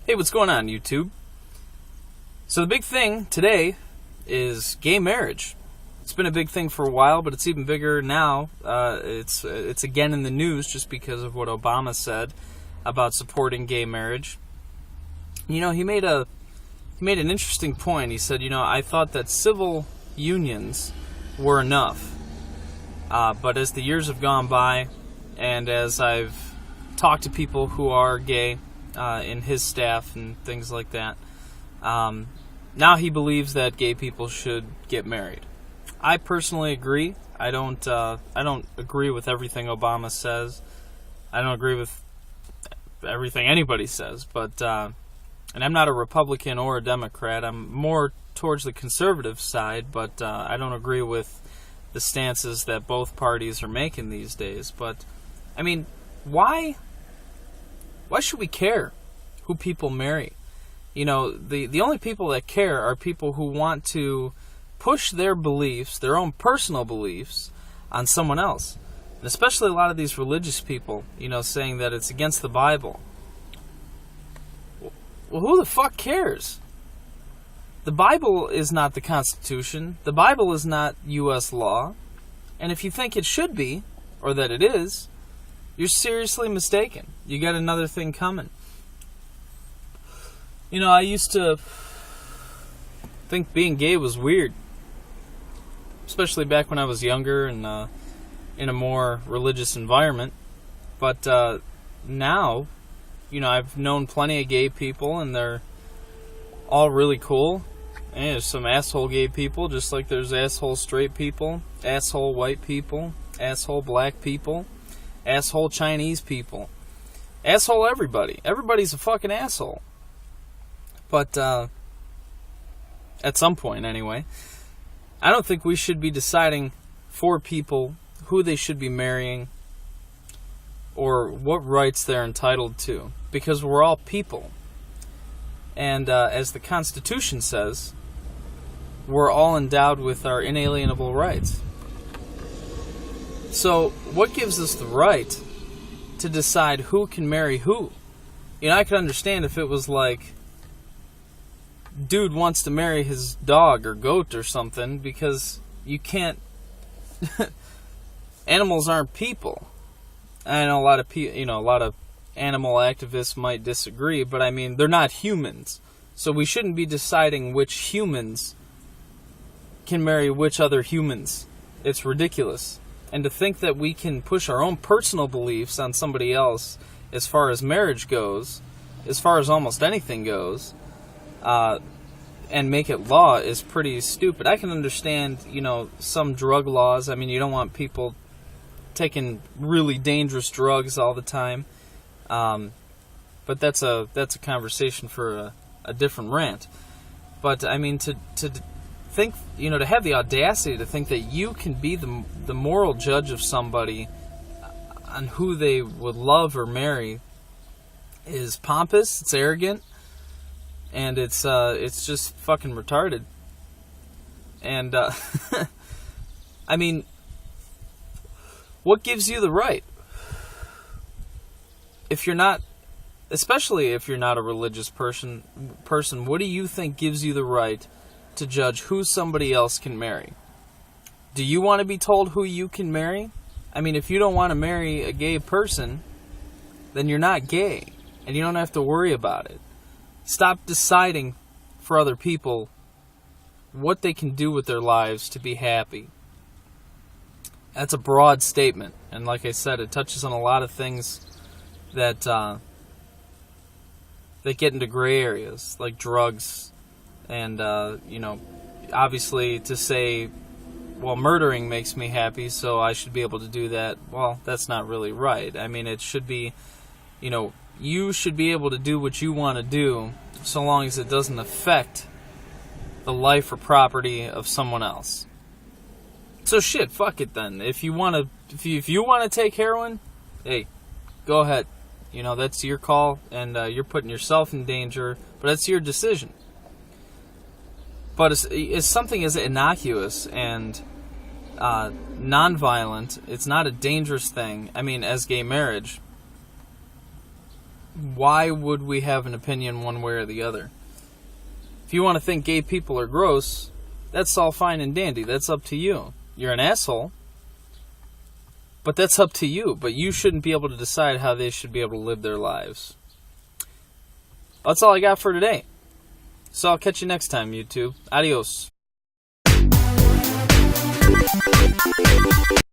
Hey, what's going on, YouTube? So the big thing today is gay marriage. It's been a big thing for a while, but it's even bigger now. It's again in the news just because of what Obama said about supporting gay marriage. You know, he made an interesting point. He said, I thought that civil unions were enough. But as the years have gone by, and as I've talked to people who are gay in his staff and things like that, now he believes that gay people should get married. I personally agree. I don't agree with everything Obama says. I don't agree with everything anybody says. But and I'm not a Republican or a Democrat. I'm more towards the conservative side. But I don't agree with the stances that both parties are making these days. But I mean, why should we care who people marry? The only people that care are people who want to push their beliefs, their own personal beliefs, on someone else. And especially a lot of these religious people, saying that it's against the Bible. Well, who the fuck cares? The Bible is not the Constitution. The Bible is not U.S. law. And if you think it should be, or that it is, you're seriously mistaken. You got another thing coming. I used to think being gay was weird. Especially back when I was younger and in a more religious environment. But now, I've known plenty of gay people, and they're all really cool. And there's some asshole gay people, just like there's asshole straight people, asshole white people, asshole black people, asshole Chinese people, asshole everybody. Everybody's a fucking asshole. But at some point, anyway, I don't think we should be deciding for people who they should be marrying or what rights they're entitled to, because we're all people. And as the Constitution says, we're all endowed with our inalienable rights. So, what gives us the right to decide who can marry who? I could understand if it was like, dude wants to marry his dog or goat or something, because you can't... Animals aren't people. I know a lot of animal activists might disagree, but I mean, they're not humans. So we shouldn't be deciding which humans can marry which other humans. It's ridiculous. And to think that we can push our own personal beliefs on somebody else as far as marriage goes, as far as almost anything goes, and make it law is pretty stupid. I can understand, some drug laws. I mean, you don't want people taking really dangerous drugs all the time. But that's a conversation for a different rant. But I mean, to think, to have the audacity to think that you can be the moral judge of somebody on who they would love or marry is pompous. It's arrogant, and it's just fucking retarded. And I mean, what gives you the right? If you're not, especially if you're not a religious person, what do you think gives you the right to judge who somebody else can marry? Do you want to be told who you can marry? I mean, if you don't want to marry a gay person, then you're not gay, and you don't have to worry about it. Stop deciding for other people what they can do with their lives to be happy. That's a broad statement, and like I said, it touches on a lot of things that get into gray areas, like drugs, and obviously to say, well, murdering makes me happy, so I should be able to do that. Well, that's not really right. I mean, it should be, you should be able to do what you want to do, so long as it doesn't affect the life or property of someone else. So shit, fuck it then. If you want to take heroin, hey, go ahead. That's your call, and you're putting yourself in danger, but that's your decision. But it's something as innocuous and non-violent. It's not a dangerous thing. I mean, as gay marriage, why would we have an opinion one way or the other? If you want to think gay people are gross, that's all fine and dandy. That's up to you. You're an asshole, but that's up to you. But you shouldn't be able to decide how they should be able to live their lives. That's all I got for today. So I'll catch you next time, YouTube. Adios.